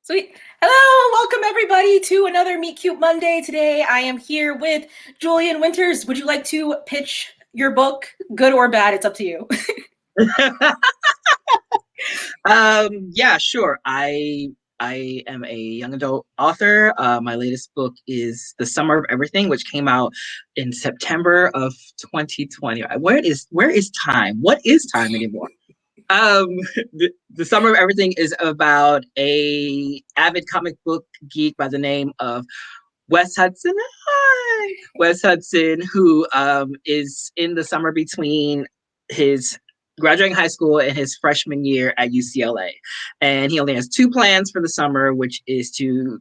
Sweet. Hello, welcome everybody to another Meet Cute Monday. Today I am here with Julian Winters. Would you like to pitch your book, good or bad? It's up to you. Yeah, sure. I am a young adult author. My latest book is The Summer of Everything, which came out in September of 2020. Where is time? What is time anymore? Um, the Summer of Everything is about a avid comic book geek by the name of Wes Hudson. Hi, Wes Hudson, who is in the summer between his graduating high school and his freshman year at UCLA. And he only has two plans for the summer, which is to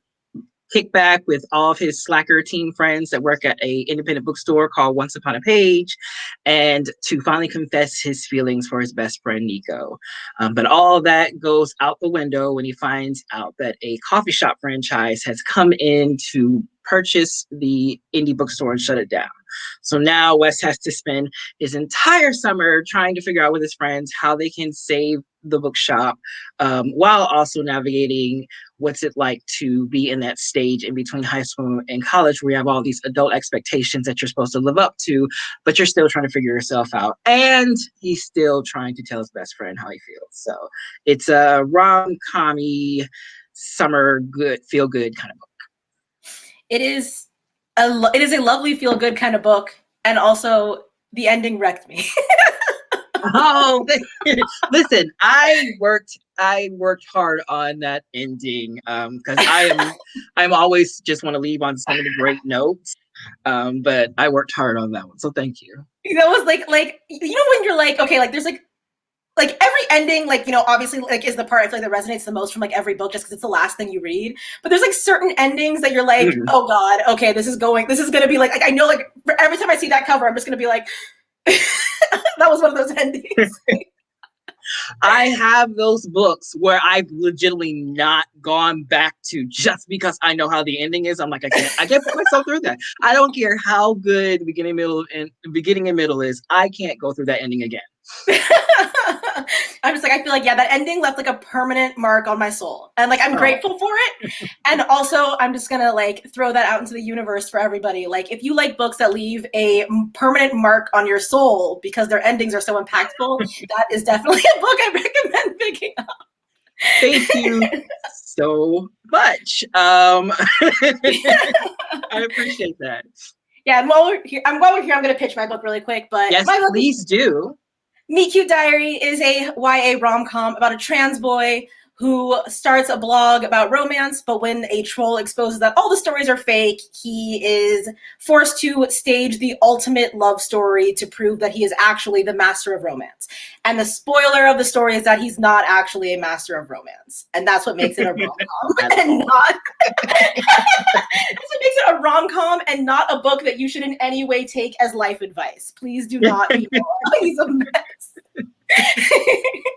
kick back with all of his slacker teen friends that work at a independent bookstore called Once Upon a Page, and to finally confess his feelings for his best friend Nico. But all that goes out the window when he finds out that a coffee shop franchise has come in to purchase the indie bookstore and shut it down. So now Wes has to spend his entire summer trying to figure out with his friends how they can save the bookshop, while also navigating what's it like to be in that stage in between high school and college where you have all these adult expectations that you're supposed to live up to, but you're still trying to figure yourself out. And he's still trying to tell his best friend how he feels. So it's a rom-com-y, summer good, feel good kind of book. It is a lovely feel good kind of book, and also the ending wrecked me. Oh, listen, I worked hard on that ending, because I'm always just want to leave on so many great notes. But I worked hard on that one, so thank you. That was like when you're like, okay, like there's like every ending, like, obviously, like, is the part I feel like that resonates the most from like every book, just because it's the last thing you read. But there's like certain endings that you're like, oh god, okay, this is gonna be like I know, like, every time I see that cover, I'm just gonna be like, that was one of those endings. I have those books where I've legitimately not gone back to just because I know how the ending is. I'm like, I can't put myself through that. I don't care how good beginning and middle is. I can't go through that ending again. I'm just like, I feel like, yeah, that ending left like a permanent mark on my soul, and like I'm grateful for it. And also I'm just gonna like throw that out into the universe for everybody. Like, if you like books that leave a permanent mark on your soul because their endings are so impactful, that is definitely a book I recommend picking up. Thank you so much. I appreciate that. Yeah, and while we're here, I'm going to pitch my book really quick. But yes, my book, please do. Meet Cute Diary, is a YA rom-com about a trans boy who starts a blog about romance, but when a troll exposes that all the stories are fake, he is forced to stage the ultimate love story to prove that he is actually the master of romance. And the spoiler of the story is that he's not actually a master of romance. And that's what makes it a rom-com and not that's what makes it a rom-com and not a book that you should in any way take as life advice. Please do not, people. He's a mess.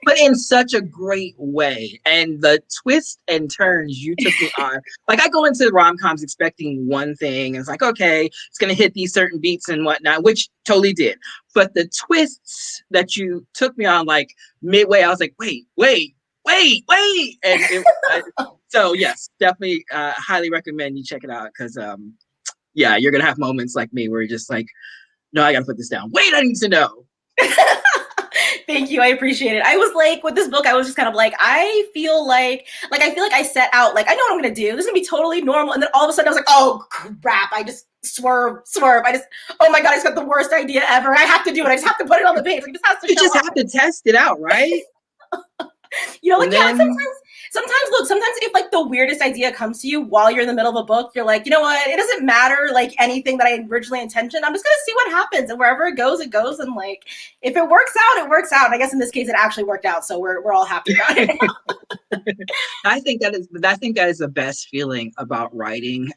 But in such a great way. And the twists and turns you took me on. Like, I go into rom-coms expecting one thing, and it's like, okay, it's going to hit these certain beats and whatnot, which totally did. But the twists that you took me on, like, midway, I was like, wait. And so, yes, definitely highly recommend you check it out, because, yeah, you're going to have moments like me where you're just like, no, I got to put this down. Wait, I need to know. Thank you. I appreciate it. I was like, with this book, I was just kind of like, I feel like I set out, like, I know what I'm going to do. This is going to be totally normal. And then all of a sudden I was like, oh, crap. I just swerve. Oh my God, I just got the worst idea ever. I have to do it. I just have to put it on the page. Like, this has to you just have to test it out, right? Like, yeah, sometimes if like the weirdest idea comes to you while you're in the middle of a book, you're like, you know what? It doesn't matter like anything that I originally intended. I'm just going to see what happens, and wherever it goes, it goes. And like, if it works out, it works out. And I guess in this case, it actually worked out. So we're all happy about it. I think that is the best feeling about writing,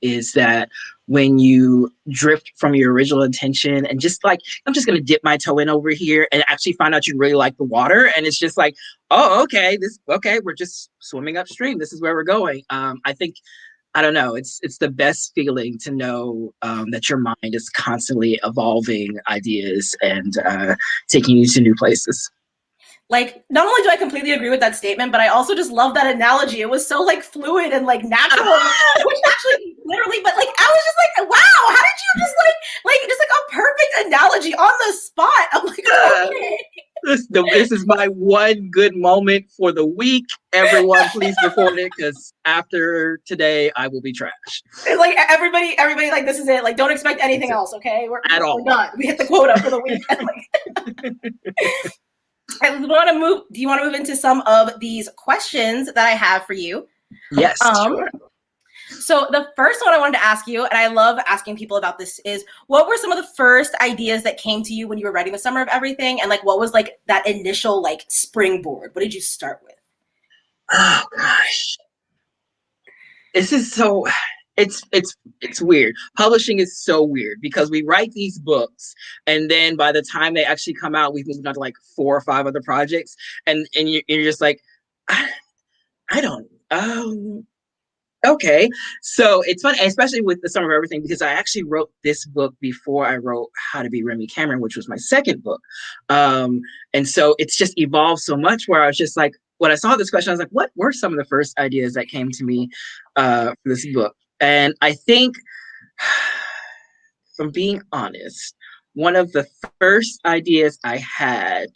is that when you drift from your original intention and just like, I'm just going to dip my toe in over here, and actually find out you really like the water. And it's just like, oh, okay, we're just swimming upstream. This is where we're going. I don't know. It's the best feeling to know that your mind is constantly evolving ideas and taking you to new places. Like, not only do I completely agree with that statement, but I also just love that analogy. It was so like fluid and like natural, which actually literally, but like I was just like, wow, how did you just like just like a perfect analogy on the spot? I'm like, okay. This is my one good moment for the week. Everyone, please record it because after today, I will be trash. It's like everybody, like this is it. Like, don't expect anything else. Okay, we're done. We hit the quota for the week. I want to move. Do you want to move into some of these questions that I have for you? Yes, sure. So the first one I wanted to ask you, and I love asking people about this, is what were some of the first ideas that came to you when you were writing The Summer of Everything? And like, what was like that initial like springboard? What did you start with? Oh gosh. This is so it's weird. Publishing is so weird because we write these books and then by the time they actually come out, we've moved on to like 4 or 5 other projects. And you're just like, I don't okay. So it's fun, especially with The Summer of Everything, because I actually wrote this book before I wrote How to Be Remy Cameron, which was my second book. And so it's just evolved so much where I was just like, when I saw this question, I was like, what were some of the first ideas that came to me for this book? And I think, from being honest, one of the first ideas I had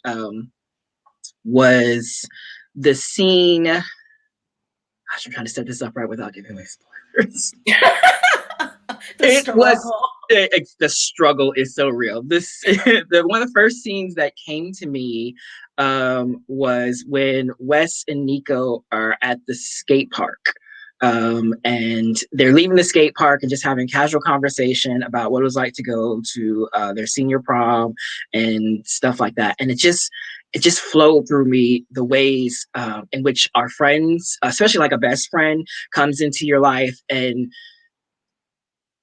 was the scene. Gosh, I'm trying to set this up right without giving away spoilers. The struggle is so real. One of the first scenes that came to me was when Wes and Nico are at the skate park. And they're leaving the skate park and just having casual conversation about what it was like to go to their senior prom and stuff like that. And it just flowed through me the ways in which our friends, especially like a best friend, comes into your life. And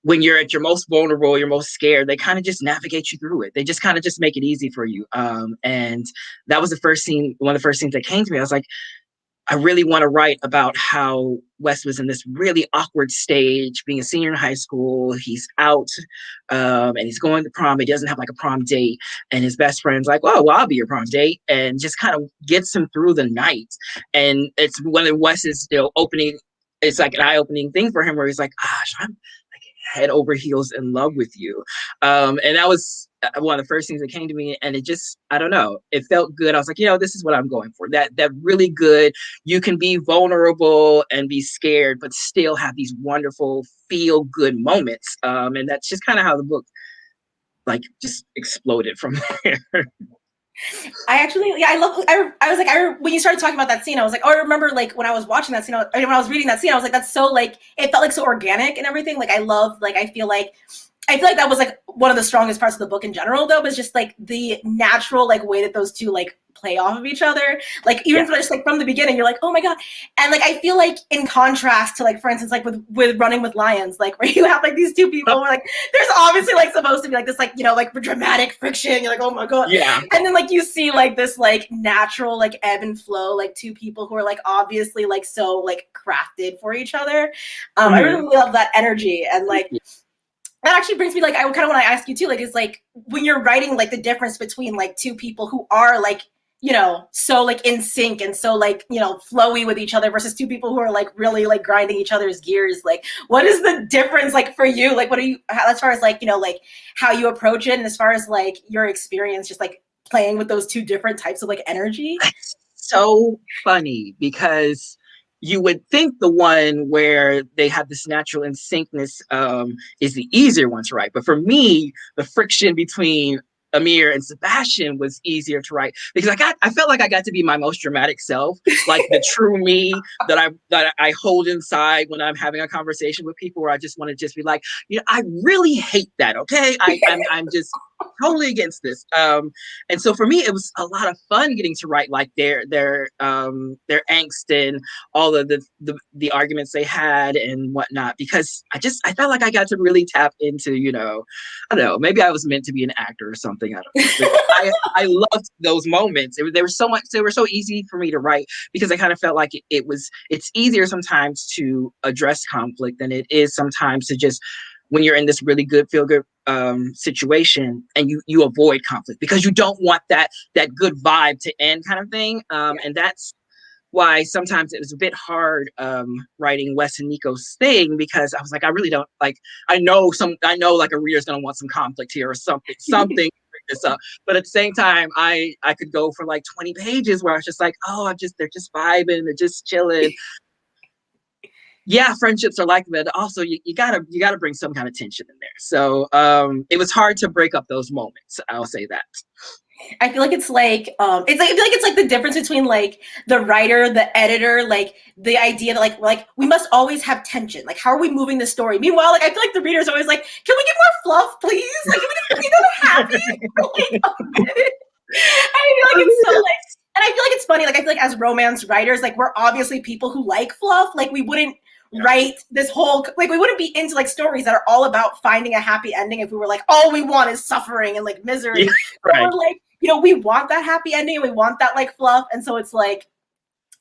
when you're at your most vulnerable, you're most scared, they kind of just navigate you through it. They just kind of just make it easy for you. And that was one of the first things that came to me. I was like, I really want to write about how Wes was in this really awkward stage, being a senior in high school. He's out and he's going to prom. He doesn't have like a prom date. And his best friend's like, oh, well, I'll be your prom date. And just kind of gets him through the night. And it's when Wes is still opening, it's like an eye-opening thing for him where he's like, gosh, I'm like head over heels in love with you. And that was one of the first things that came to me, and it just, I don't know, it felt good. I was like, this is what I'm going for. That really good, you can be vulnerable and be scared, but still have these wonderful feel good moments. And that's just kind of how the book like just exploded from there. I was like, when you started talking about that scene, I was like, oh, I remember like when I was watching that scene, when I was reading that scene, I was like, that's so like, it felt like so organic and everything. Like I feel like that was like one of the strongest parts of the book in general, though, was just like the natural like way that those two like play off of each other. Like even just like from the beginning, you're like, oh my god. And like I feel like in contrast to like, for instance, like with Running with Lions, like where you have like these two people where like there's obviously like supposed to be like this like like dramatic friction. You're like, oh my god. Yeah. And then like you see like this like natural like ebb and flow, like two people who are like obviously like so like crafted for each other. I really love that energy. And like that actually brings me like, I kind of want to ask you too, like, is like when you're writing like the difference between like two people who are like, so like in sync and so like, flowy with each other versus two people who are like really like grinding each other's gears. Like, what is the difference like for you? Like, what are you, as far as like, like how you approach it and as far as like your experience, just like playing with those two different types of like energy? It's so funny because you would think the one where they have this natural in syncness is the easier one to write. But for me, the friction between Amir and Sebastian was easier to write because I felt like I got to be my most dramatic self, like the true me that I hold inside when I'm having a conversation with people where I just want to just be like, I really hate that. Okay. I'm just totally against this. And so for me, it was a lot of fun getting to write like their angst and all of the arguments they had and whatnot, because I felt like I got to really tap into, I don't know, maybe I was meant to be an actor or something. I don't know. I loved those moments. They were so easy for me to write because I kind of felt like it's easier sometimes to address conflict than it is sometimes to just when you're in this really good feel good situation, and you avoid conflict because you don't want that good vibe to end, kind of thing. And that's why sometimes it was a bit hard writing Wes and Nico's thing, because I was like, I really don't like, I know like a reader's gonna want some conflict here or something break this up. But at the same time, I could go for like 20 pages where I was just like, oh, they're just vibing, they're just chilling. Yeah, friendships are like that. Also, you gotta bring some kind of tension in there. So it was hard to break up those moments. I'll say that. I feel like it's like I feel like it's like the difference between like the writer, the editor, like the idea that like we must always have tension. Like, how are we moving the story? Meanwhile, like I feel like the reader's always like, can we get more fluff, please? Like, can we just be happy for like a minute? I feel like it's so like, and I feel like it's funny. Like, I feel like as romance writers, like we're obviously people who like fluff. Like, we wouldn't write this whole, like, we wouldn't be into like stories that are all about finding a happy ending if we were like, all we want is suffering and like misery. Yeah, right. We're like, you know, we want that happy ending and we want that like fluff. And so it's like,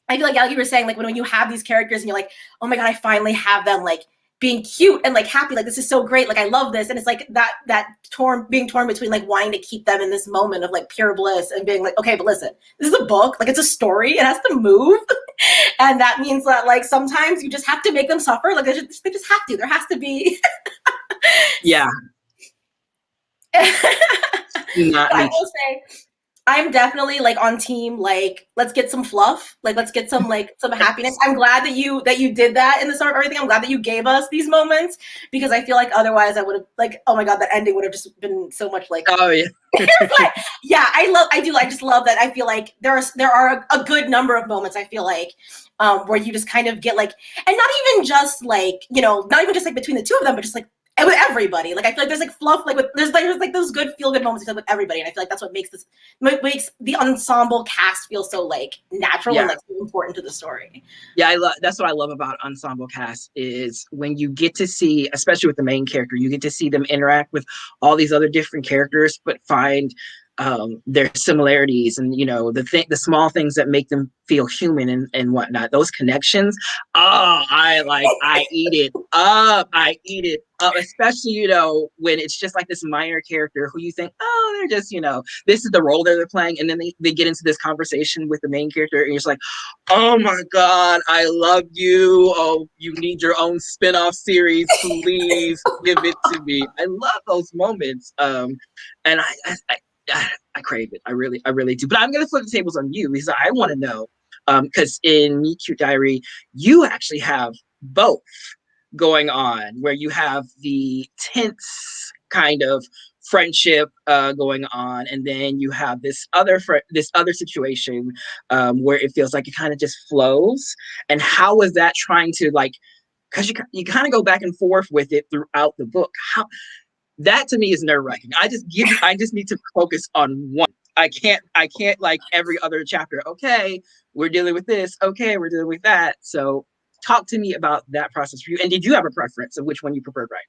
I feel like you were saying, like when you have these characters and you're like, oh my God, I finally have them like being cute and like happy, like this is so great, like I love this. And it's like that being torn between like wanting to keep them in this moment of like pure bliss and being like, okay, but listen, this is a book, like it's a story, it has to move. And that means that like sometimes you just have to make them suffer, like they just have to, there has to be. Yeah. I will say, I'm definitely like on team, like, let's get some fluff. Like, let's get some, like, some happiness. I'm glad that you did that in the start of everything. I'm glad that you gave us these moments, because I feel like otherwise I would have, like, oh my God, that ending would have just been so much like, oh yeah. But yeah, I just love that. I feel like there are a good number of moments, I feel like, where you just kind of get like, and not even just like, you know, not even just like between the two of them, but just like with everybody. Like, I feel like there's like fluff, like there's like those good feel good moments with everybody, and I feel like that's what makes the ensemble cast feel so like natural and like so important to the story. Yeah, that's what I love about ensemble cast, is when you get to see, especially with the main character, you get to see them interact with all these other different characters, but find their similarities and, you know, the small things that make them feel human and whatnot. Those connections, I eat it up, especially, you know, when it's just like this minor character who you think, oh, they're just, you know, this is the role they're playing, and then they get into this conversation with the main character and you're just like, oh my God, I love you, oh, you need your own spin-off series, please give it to me. I love those moments, and I crave it. I really do. But I'm gonna flip the tables on you, because I want to know, because in Meet Cute Diary, you actually have both going on, where you have the tense kind of friendship going on, and then you have this other situation where it feels like it kind of just flows. And how was that trying to, like, because you kind of go back and forth with it throughout the book. How that to me is nerve-wracking. I just need to focus on one. I can't like every other chapter. Okay, we're dealing with this. Okay, we're dealing with that. So talk to me about that process for you. And did you have a preference of which one you preferred writing?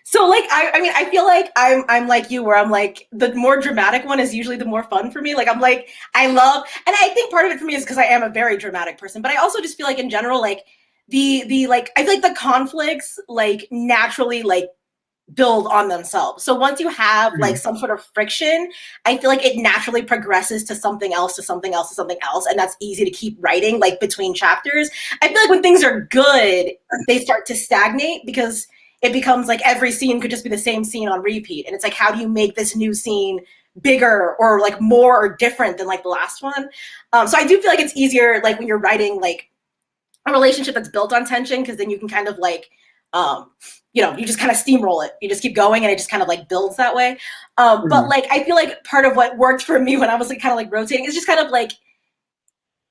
So like I mean, I feel like I'm like you, where I'm like, the more dramatic one is usually the more fun for me. Like, I'm like, I love, and I think part of it for me is because I am a very dramatic person, but I also just feel like in general, like the like, I feel like the conflicts like naturally like build on themselves. So once you have like some sort of friction, I feel like it naturally progresses to something else, to something else, to something else. And that's easy to keep writing like between chapters. I feel like when things are good, they start to stagnate, because it becomes like every scene could just be the same scene on repeat. And it's like, how do you make this new scene bigger or like more or different than like the last one? So I do feel like it's easier like when you're writing like a relationship that's built on tension, because then you can kind of like, you know, you just kind of steamroll it. You just keep going and it just kind of like builds that way. But like, I feel like part of what worked for me when I was like kind of like rotating is just kind of like,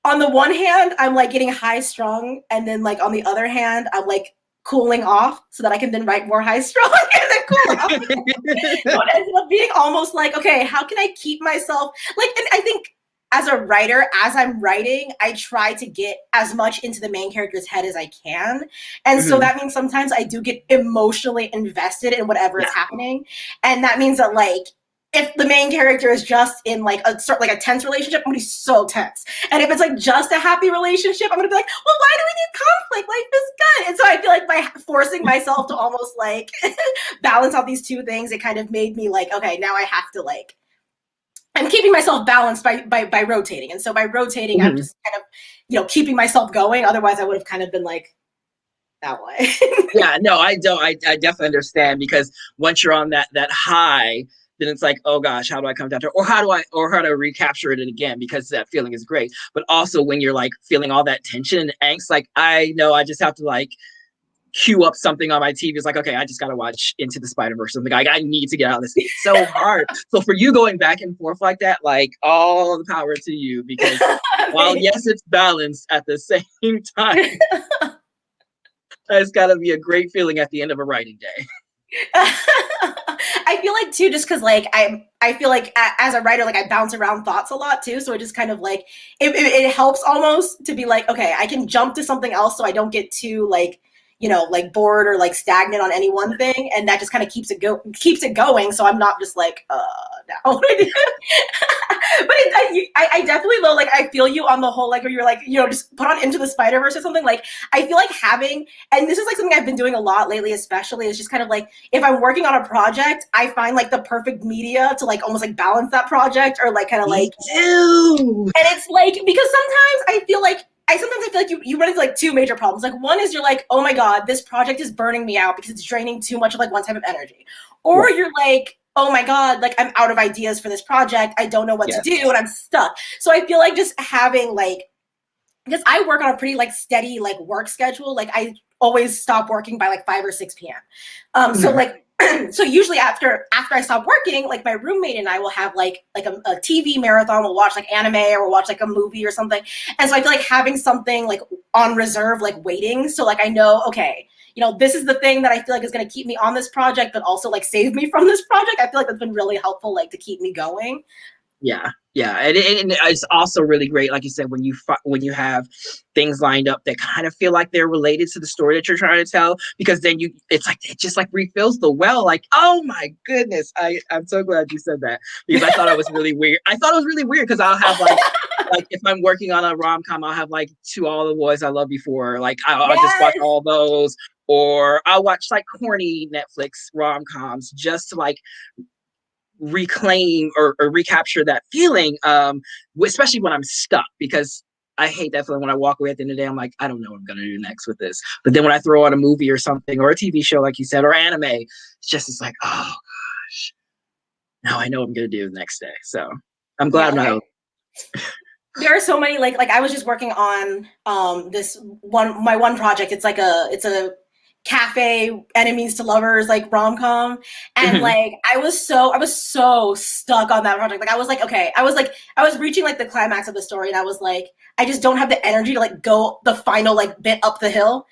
on the one hand, I'm like getting high strung, and then like on the other hand, I'm like cooling off so that I can then write more high strung and then cool off. So it ended up being almost like, okay, how can I keep myself like, and I think as a writer, as I'm writing, I try to get as much into the main character's head as I can. And so that means sometimes I do get emotionally invested in whatever is happening. And that means that like, if the main character is just in like a sort like a tense relationship, I'm gonna be so tense. And if it's like just a happy relationship, I'm gonna be like, well, why do we need conflict? Life is good. And so I feel like by forcing myself to almost like balance out these two things, it kind of made me like, okay, now I have to like I'm keeping myself balanced by rotating. And so by rotating, I'm just kind of, keeping myself going. Otherwise I would have kind of been like that way. Yeah, no, I don't. I definitely understand because once you're on that high, then it's like, oh gosh, how do I come down to, or how to recapture it again because that feeling is great. But also when you're like feeling all that tension and angst, like I know I just have to like queue up something on my TV. It's like, okay, I just gotta watch Into the Spider-Verse. Something like I need to get out of this. It's so hard. So for you going back and forth like that, like all the power to you because while yes, it's balanced at the same time. It's got to be a great feeling at the end of a writing day. I feel like too, just because like I feel like as a writer, like I bounce around thoughts a lot too, so it just kind of like it helps almost to be like, okay, I can jump to something else, so I don't get too like like bored or like stagnant on any one thing, and that just kind of keeps it going. So I'm not just like now. But I definitely though like I feel you on the whole like where you're like just put on Into the Spider-Verse or something. Like I feel like having, and this is like something I've been doing a lot lately, especially is just kind of like if I'm working on a project, I find like the perfect media to like almost like balance that project or like kind of like do. And it's like because sometimes I feel like you run into like two major problems. Like one is you're like, oh my God, this project is burning me out because it's draining too much of like one type of energy. Or you're like, oh my God, like I'm out of ideas for this project. I don't know what to do and I'm stuck. So I feel like just having like, because I work on a pretty like steady like work schedule. Like I always stop working by like 5 or 6 p.m. So like so usually after I stop working, like my roommate and I will have like a TV marathon. We'll watch like anime or we'll watch like a movie or something. And so I feel like having something like on reserve, like waiting. So like I know, okay, this is the thing that I feel like is going to keep me on this project, but also like save me from this project. I feel like that's been really helpful, like to keep me going. Yeah, and it's also really great, like you said, when you have things lined up that kind of feel like they're related to the story that you're trying to tell, because then it's like it just like refills the well. Like, oh my goodness, I'm so glad you said that because I thought it was really weird. I thought it was really weird because I'll have like if I'm working on a rom-com, I'll have like To All the Boys I Loved Before. Like I'll just watch all those, or I'll watch like corny Netflix rom-coms just to like reclaim or recapture that feeling, especially when I'm stuck, because I hate that feeling when I walk away at the end of the day. I'm like, I don't know what I'm going to do next with this. But then when I throw on a movie or something or a TV show, like you said, or anime, it's like, oh gosh, now I know what I'm going to do the next day. So I'm glad I'm not. There are so many like I was just working on my one project. It's a cafe enemies to lovers like rom-com, and like I was so stuck on that project. Like I was like, okay, I was reaching like the climax of the story, and I was like, I just don't have the energy to like go the final like bit up the hill.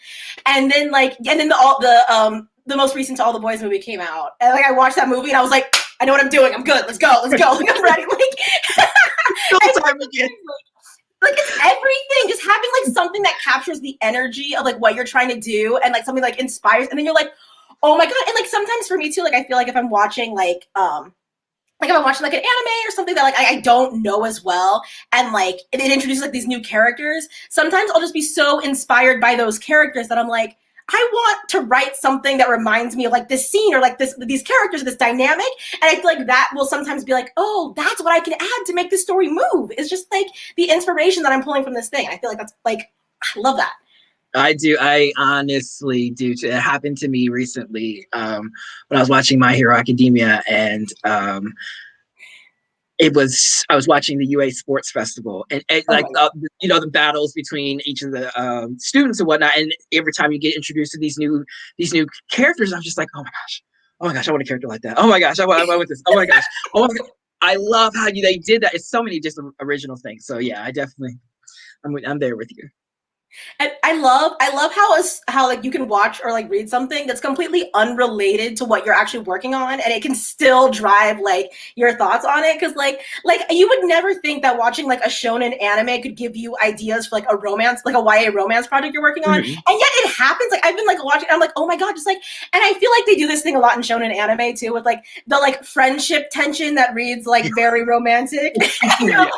And then the most recent To All the Boys movie came out, and like I watched that movie and I was like, I know what I'm doing. I'm good. Let's go. Like I'm ready. Like it's everything, just having like something that captures the energy of like what you're trying to do, and like something like inspires, and then you're like, oh my God. And like sometimes for me too, like I feel like if I'm watching like if I'm watching like an anime or something that like I don't know as well, and like it introduces like these new characters, sometimes I'll just be so inspired by those characters that I'm like, I want to write something that reminds me of like this scene or like these characters, this dynamic. And I feel like that will sometimes be like, oh, that's what I can add to make this story move. It's just like the inspiration that I'm pulling from this thing. I feel like that's like, I love that. I do. I honestly do. It happened to me recently when I was watching My Hero Academia, and I was watching the UA Sports Festival, and the battles between each of the students and whatnot. And every time you get introduced to these new characters, I'm just like, oh my gosh, I want a character like that. Oh my gosh, I want this. Oh my gosh, oh my God. I love how they did that. It's so many just original things. So yeah, I'm there with you. And I love how like you can watch or like read something that's completely unrelated to what you're actually working on, and it can still drive like your thoughts on it. Because like you would never think that watching like a shonen anime could give you ideas for like a romance, like a YA romance project you're working on, and Mhm. yet it happens. Like I've been like watching, I'm like, oh my god, just like, and I feel like they do this thing a lot in shonen anime too, with like the like friendship tension that reads like very romantic. You know,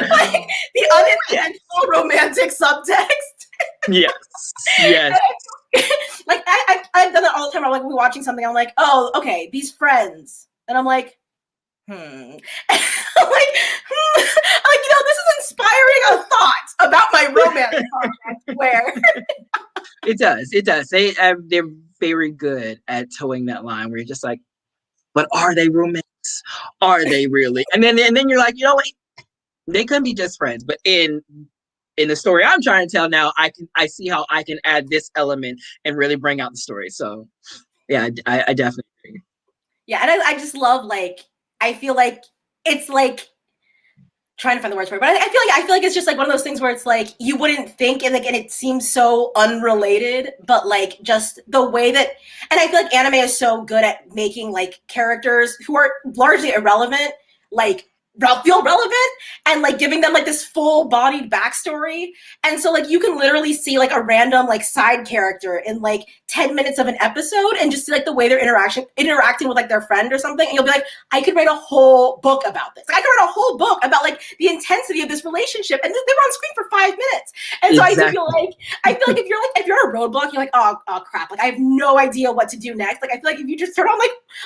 Yeah. like the Yeah. unintentional romantic subtext. Yes. Yes. Like I've done it all the time. I'm like, we're watching something. I'm like, oh, okay, these friends, and I'm like, I'm like, this is inspiring a thought about my romance project. Where It does. It does. They're very good at towing that line where you're just like, but are they roommates? Are they really? And then you're like, you know what? They could be just friends, but in the story I'm trying to tell now, I see how I can add this element and really bring out the story. So yeah, I definitely agree. yeah, and I just love like I feel like it's like trying to find the words for it, but I feel like it's just like one of those things where it's like you wouldn't think, and like and it seems so unrelated, but like just the way that, and I feel like anime is so good at making like characters who are largely irrelevant like feel relevant, and like giving them like this full bodied backstory. And so like you can literally see like a random like side character in like 10 minutes of an episode and just see like the way they're interacting with like their friend or something, and you'll be like, I could write a whole book about this. Like, I could write a whole book about like the intensity of this relationship, and they were on screen for 5 minutes. And so Exactly. I feel like if you're a roadblock, you're like, oh crap, like I have no idea what to do next. Like I feel like if you just turn on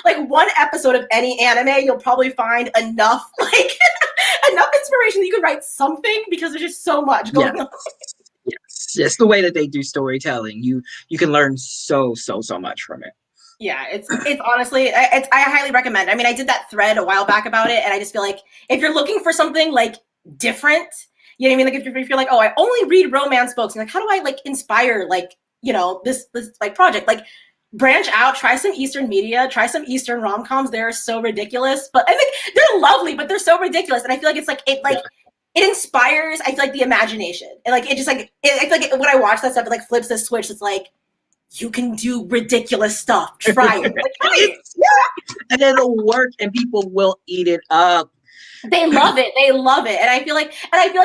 like one episode of any anime, you'll probably find enough like enough inspiration that you could write something, because there's just so much Yeah. going on. Yes. Just the way that they do storytelling, you can learn so much from it. Yeah, it's honestly, I highly recommend. I mean, I did that thread a while back about it, and I just feel like if you're looking for something like different, you know what I mean? Like if you're like, oh, I only read romance books, and like how do I like inspire like this like project? Like branch out, try some Eastern media, try some Eastern rom coms. They're so ridiculous, but I think they're lovely, but they're so ridiculous, and I feel like it's like Yeah. it inspires. I feel like the imagination, and like it just like I feel like when I watch that stuff, it like flips the switch. It's like you can do ridiculous stuff. Try it. Like, try it. And it'll work and people will eat it up. They love it. They love it. And I feel like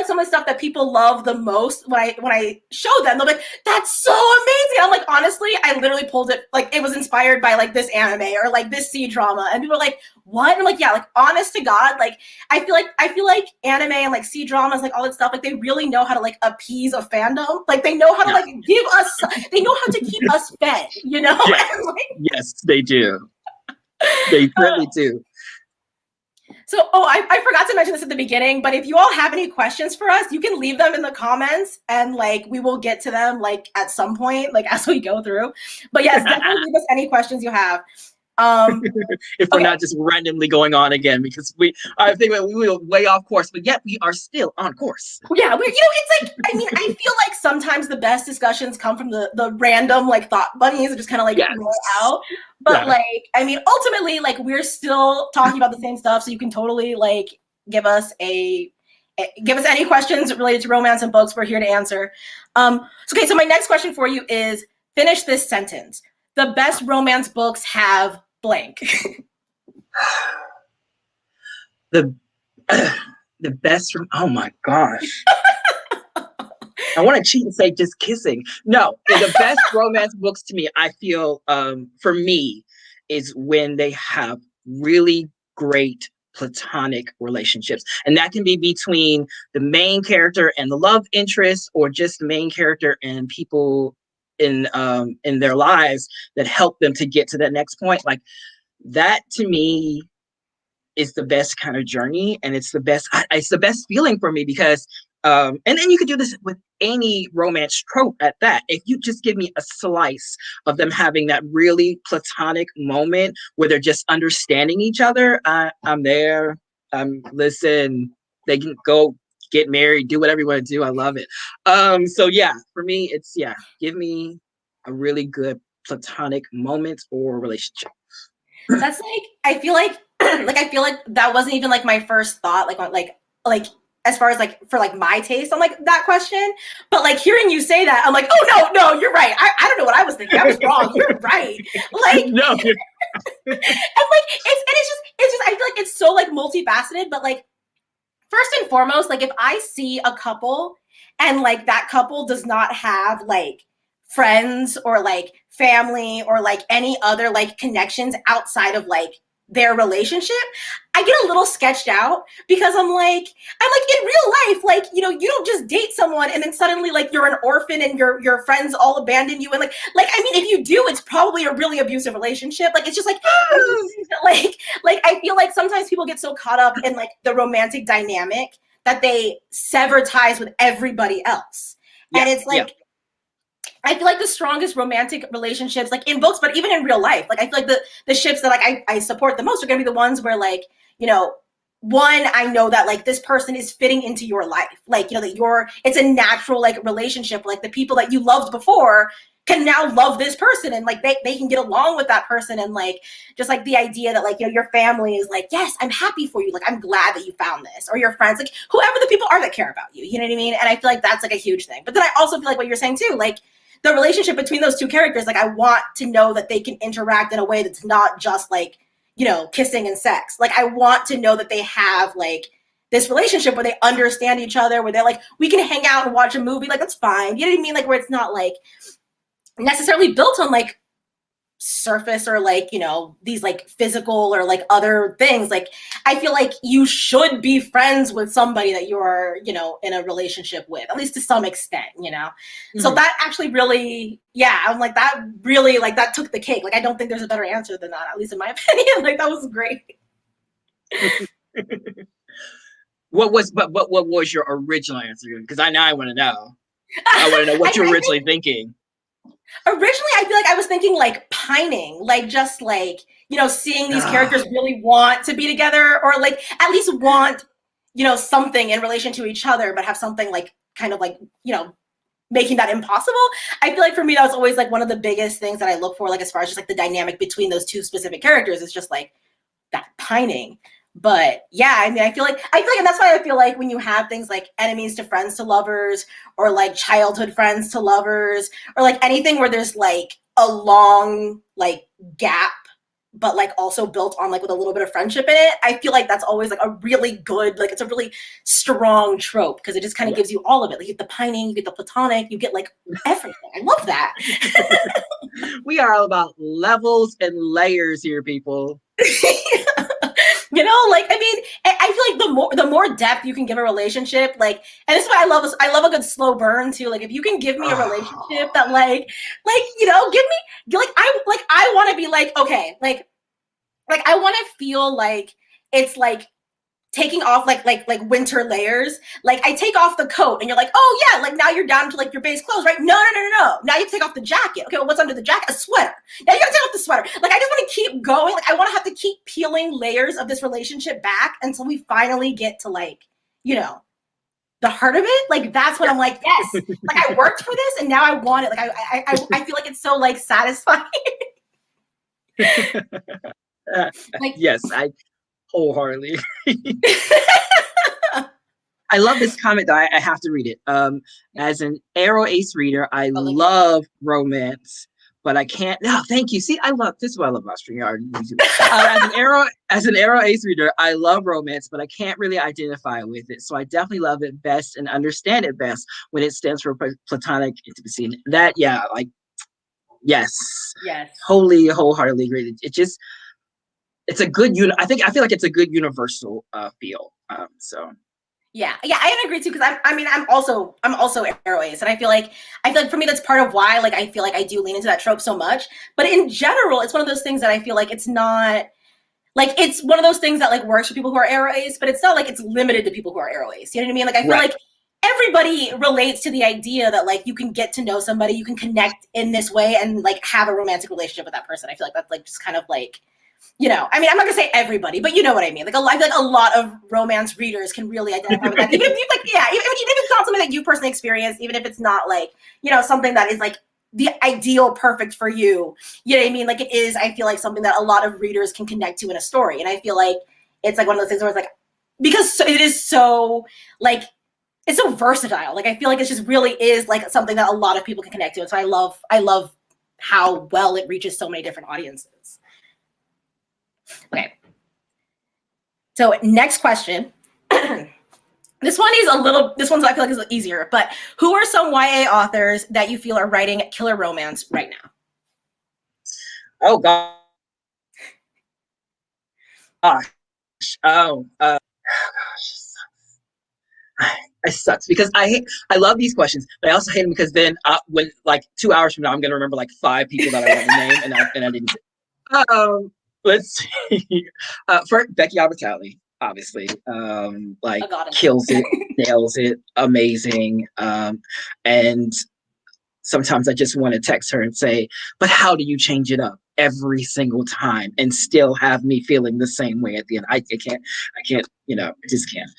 some of the stuff that people love the most when I show them, they're like, that's so amazing. I'm like, honestly, I literally pulled it, like it was inspired by like this anime or like this C drama. And people are like, what? And I'm like, yeah, like honest to God, like I feel like anime and like C dramas, like all that stuff, like they really know how to like appease a fandom. Like they know how to like give us, they know how to keep us fed, you know? Yes, And, like, yes, they do. They really do. so, I forgot to mention this at the beginning, but if you all have any questions for us, you can leave them in the comments, and like we will get to them like at some point, like as we go through. But yes, definitely leave us any questions you have. If we're Okay. not just randomly going on again, because I think we were way off course, but yet we are still on course. Yeah, it's like, I mean, I feel like sometimes the best discussions come from the random like thought bunnies that just kind of like Yes. roll out. But Yeah. like, I mean, ultimately, like we're still talking about the same stuff, so you can totally like give us any questions related to romance and books. We're here to answer. Okay, so my next question for you is: finish this sentence. The best romance books have blank. The the best from, oh my gosh. I want to cheat and say just kissing. No, the best romance books to me, I feel, for me, is when they have really great platonic relationships, and that can be between the main character and the love interest, or just the main character and people in their lives that help them to get to that next point. Like that to me is the best kind of journey, and it's the best feeling for me, because and then you could do this with any romance trope at that. If you just give me a slice of them having that really platonic moment where they're just understanding each other, I'm there. Listen, they can go get married, do whatever you want to do. I love it. So yeah, for me, it's, yeah, give me a really good platonic moment or relationship. That's like, I feel like like I feel like that wasn't even like my first thought, like as far as like for like my taste on like that question. But like hearing you say that, I'm like, oh no, you're right. I don't know what I was thinking. I was wrong. You're right. Like No. and like it's just I feel like it's so like multifaceted, but like first and foremost, like if I see a couple and like that couple does not have like friends or like family or like any other like connections outside of like their relationship, I get a little sketched out because I'm like in real life, like, you know, you don't just date someone and then suddenly like you're an orphan and your friends all abandon you. And like, I mean, if you do, it's probably a really abusive relationship. Like, it's just like, I feel like sometimes people get so caught up in like the romantic dynamic that they sever ties with everybody else. Yeah, and it's like, I feel like the strongest romantic relationships, like in books, but even in real life, like I feel like the ships that like I support the most are gonna be the ones where like, you know, one, I know that like this person is fitting into your life. Like, you know, that it's a natural like relationship. Like the people that you loved before can now love this person and like they can get along with that person. And like, just like the idea that like, you know, your family is like, yes, I'm happy for you. Like, I'm glad that you found this, or your friends, like whoever the people are that care about you, you know what I mean? And I feel like that's like a huge thing. But then I also feel like what you're saying too, like, the relationship between those two characters, like I want to know that they can interact in a way that's not just like, you know, kissing and sex. Like I want to know that they have like this relationship where they understand each other, where they're like, we can hang out and watch a movie, like that's fine. You know what I mean? Like where it's not like necessarily built on like surface or like, you know, these like physical or like other things. Like I feel like you should be friends with somebody that you're, you know, in a relationship with, at least to some extent, you know. So that actually really, yeah, I'm like, that really, like that took the cake. Like I don't think there's a better answer than that, at least in my opinion. Like that was great. What was your original answer? Because I want to know. I want to know what you were originally thinking. Originally, I feel like I was thinking like pining, like just like, you know, seeing these characters really want to be together, or like at least want, you know, something in relation to each other, but have something like kind of like, you know, making that impossible. I feel like for me, that was always like one of the biggest things that I look for, like as far as just like the dynamic between those two specific characters is just like that pining. But yeah, I mean, I feel like, and that's why I feel like when you have things like enemies to friends to lovers, or like childhood friends to lovers, or like anything where there's like a long like gap, but like also built on like with a little bit of friendship in it, I feel like that's always like a really good, like it's a really strong trope because it just kind of gives you all of it. Like you get the pining, you get the platonic, you get like everything. I love that. We are all about levels and layers here, people. You know, like I mean, I feel like the more depth you can give a relationship, like, and this is why I love a good slow burn too. Like if you can give me a relationship that like you know, give me I want to be like, okay, like I want to feel like it's like taking off like winter layers. Like I take off the coat and you're like, oh yeah, like now you're down to like your base clothes, right? No. Now you take off the jacket. Okay, well, what's under the jacket? A sweater. Now you gotta take off the sweater. Like I just want to keep going. Like I want to have to keep peeling layers of this relationship back until we finally get to like, you know, the heart of it. Like that's when I'm like, yes, like I worked for this and now I want it. Like I feel like it's so like satisfying. Like, yes, I wholeheartedly. I love this comment though. I have to read it. As an Arrow Ace reader, I love romance, but I can't. No, thank you. See, I love this. Is what I love about StreamYard. As an Arrow Ace reader, I love romance, but I can't really identify with it. So I definitely love it best and understand it best when it stands for platonic intimacy. And that, yeah, like, yes, wholeheartedly agree. It just. It's a good I feel like it's a good universal feel. So yeah, I agree too, because I'm also Arrow Ace, and I feel like for me that's part of why like I feel like I do lean into that trope so much. But in general, it's one of those things that I feel like it's not like it's one of those things that like works for people who are Arrow Ace, but it's not like it's limited to people who are Arrow Ace. You know what I mean? Like I feel like everybody relates to the idea that like you can get to know somebody, you can connect in this way, and like have a romantic relationship with that person. I feel like that's like just kind of like, you know, I mean, I'm not gonna say everybody, but you know what I mean. Like I feel like a lot of romance readers can really identify with that. Even if you like, yeah, even if it's not something that you personally experienced, even if it's not like, you know, something that is like the ideal perfect for you. You know what I mean? Like it is, I feel like something that a lot of readers can connect to in a story. And I feel like it's like one of those things where it's like, because it is so like it's so versatile. Like I feel like it just really is like something that a lot of people can connect to. And so I love how well it reaches so many different audiences. Okay. So next question. This one's I feel like is easier, but who are some YA authors that you feel are writing killer romance right now? Oh gosh. Oh, gosh. It sucks because I love these questions, but I also hate them because then when like 2 hours from now I'm gonna remember like 5 people that I want to name and I didn't. Let's see. For Becky Albertalli, obviously, like kills it, nails it, amazing, and sometimes I just want to text her and say, but how do you change it up every single time and still have me feeling the same way at the end? I can't, I just can't.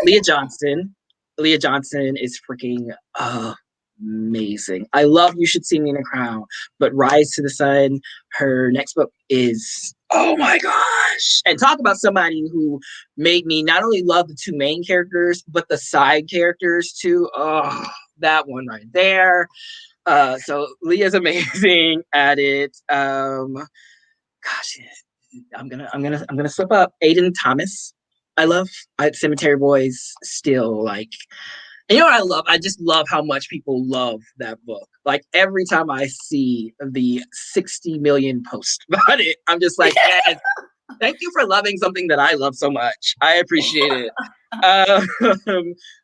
Leah Johnston. Leah Johnston is freaking amazing. I love You Should See Me in a Crown, but Rise to the Sun, her next book is, oh my gosh. And talk about somebody who made me not only love the 2 main characters, but the side characters too. Oh, that one right there. So Leah's amazing at it. Gosh, I'm gonna slip up. Aiden Thomas. I love Cemetery Boys still, like, and you know what I love? I just love how much people love that book. Like every time I see the 60 million posts about it, I'm just like, yes, thank you for loving something that I love so much. I appreciate it.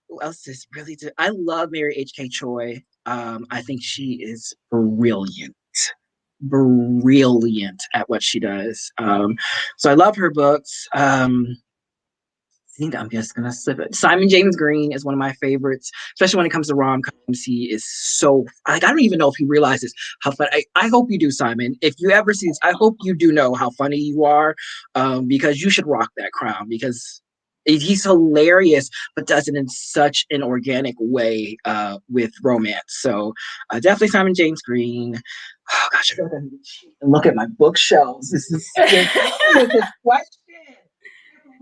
Who else is really I love Mary H.K. Choi. I think she is brilliant at what she does. So I love her books. I think I'm just gonna slip it. Simon James Green is one of my favorites, especially when it comes to rom-coms. He is so like I don't even know if he realizes how funny. I hope you do, Simon. If you ever see this, I hope you do know how funny you are, because you should rock that crown because he's hilarious, but does it in such an organic way with romance. So definitely Simon James Green. Oh gosh, I feel like I need to cheat and look at my bookshelves. This is this question.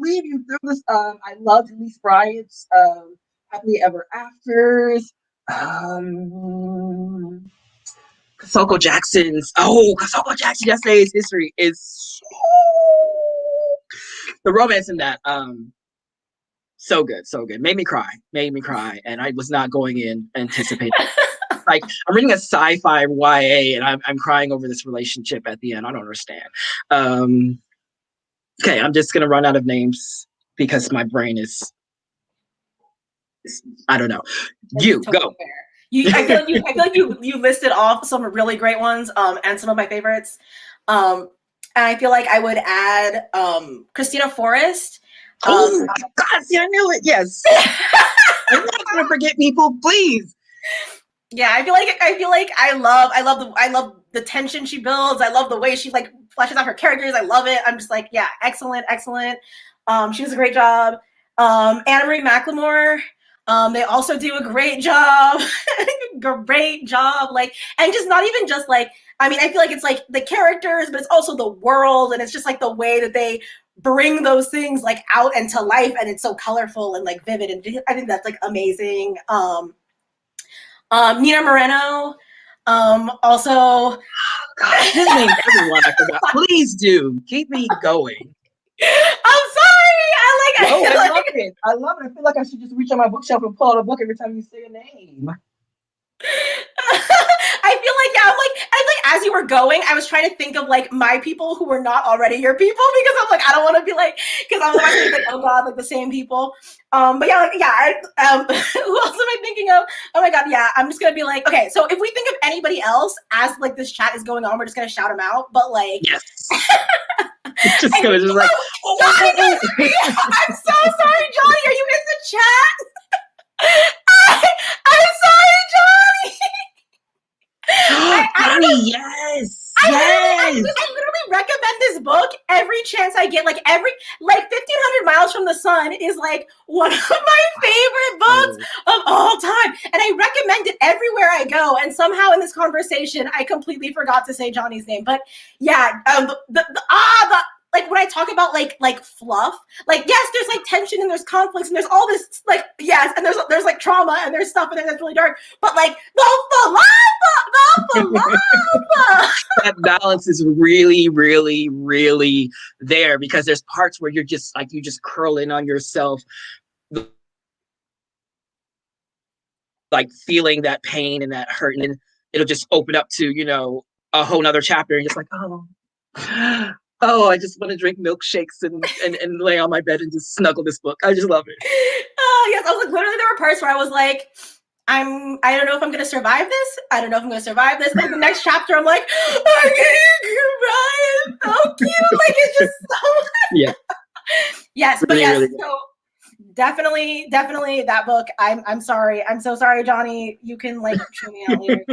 Believe you through this. I love Elise Bryant's Happily Ever Afters. Kasoko Jackson's. Oh, Kasoko Jackson Yesterday's History is so the romance in that. So good, so good. Made me cry, and I was not going in anticipating. Like I'm reading a sci-fi YA, and I'm crying over this relationship at the end. I don't understand. Okay, I'm just gonna run out of names because my brain is I don't know. You totally go. I feel like you listed off some really great ones, and some of my favorites. And I feel like I would add Christina Forrest. Oh God, see, I knew it. Yes. I'm not gonna forget people, please. Yeah, I feel like I love the tension she builds. I love the way she like fleshes out her characters. I love it. I'm just like, yeah, excellent. She does a great job. Anna Marie McLemore. They also do a great job. Like, and just not even just like, I mean, I feel like it's like the characters, but it's also the world, and it's just like the way that they bring those things like out into life, and it's so colorful and like vivid, and I think that's like amazing. Nina Moreno, also. God, his name everyone I forgot. Please do keep me going. I'm sorry. I love it. I feel like I should just reach on my bookshelf and pull out a book every time you say a name. I feel like as you were going, I was trying to think of like my people who were not already your people, because I'm like, I don't want to be like, because I was like, oh God, like the same people. But yeah, like, yeah. Who else am I thinking of? Oh my God, yeah. I'm just gonna be like, okay. So if we think of anybody else as like this chat is going on, we're just gonna shout them out. But like, yes. just gonna just like, Johnny, I'm so sorry, Johnny. Are you in the chat? I'm sorry, Johnny. Johnny, yes. I literally recommend this book every chance I get. Like 1,500 Miles from the Sun is like one of my favorite books of all time, and I recommend it everywhere I go. And somehow in this conversation, I completely forgot to say Johnny's name. But yeah, like when I talk about like fluff, like yes, there's like tension and there's conflicts and there's all this like yes, and there's like trauma and there's stuff in there that's really dark, but like the lava. That balance is really, really, really there, because there's parts where you're just like you just curl in on yourself, like feeling that pain and that hurt, and then it'll just open up to, you know, a whole nother chapter, and just like, oh, oh, I just want to drink milkshakes and lay on my bed and just snuggle this book. I just love it. Oh yes, I was like, literally, there were parts where I was like, I don't know if I'm gonna survive this. I don't know if I'm gonna survive this. But the next chapter, I'm like, I can't cry. It's so cute. Like it's just so yeah. Yes, really, but yes, really so definitely that book. I'm sorry. I'm so sorry, Johnny. You can like chew me out later.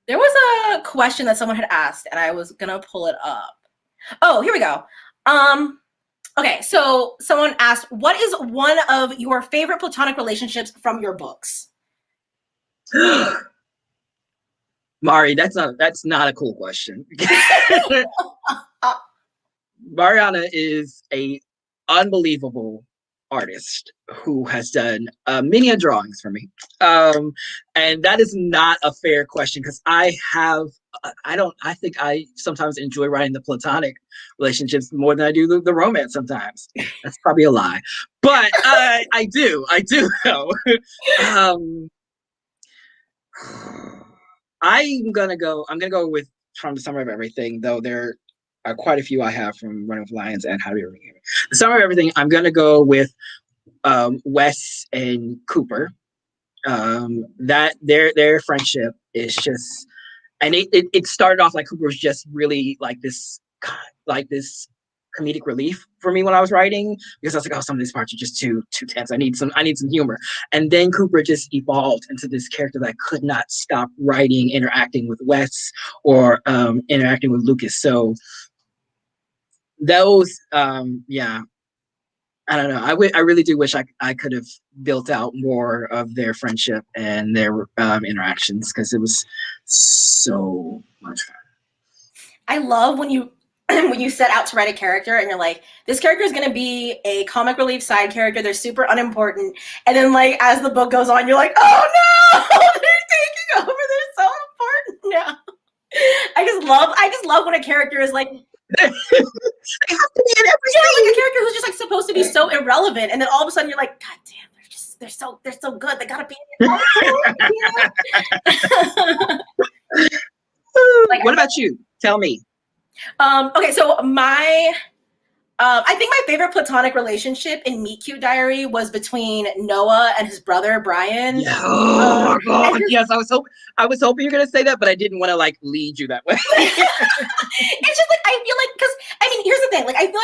There was a question that someone had asked, and I was gonna pull it up. Oh, here we go. Okay, so someone asked, what is one of your favorite platonic relationships from your books? Mari, that's not a cool question. Mariana is a unbelievable artist who has done many drawings for me. And that is not a fair question, because I think I sometimes enjoy writing the platonic relationships more than I do the romance sometimes. That's probably a lie. But I do though. I'm gonna go with From the Summer of Everything, though there are quite a few I have from Running with Lions and How to Be a Ring. The Summer of Everything, I'm gonna go with Wes and Cooper. That their friendship is just, and it started off like Cooper was just really like this comedic relief for me when I was writing, because I was like, oh, some of these parts are just too tense. I need some humor. And then Cooper just evolved into this character that could not stop writing, interacting with Wes or interacting with Lucas. So those, yeah, I don't know. I really do wish I could have built out more of their friendship and their interactions, because it was so much fun. I love when you when you set out to write a character and you're like, this character is going to be a comic relief side character. They're super unimportant. And then like, as the book goes on, you're like, oh no, they're taking over. They're so important now. I just love when a character is like, they have to be in every scene. Like a character who's just like supposed to be so irrelevant. And then all of a sudden you're like, God damn, they're so good. They gotta be in it. Like, what about you? Tell me. Okay, so I think my favorite platonic relationship in Meet Cute Diary was between Noah and his brother Brian. Yeah. Yes, I was hoping you're gonna say that, but I didn't want to like lead you that way. It's just like, I feel like, because I mean, here's the thing, like I feel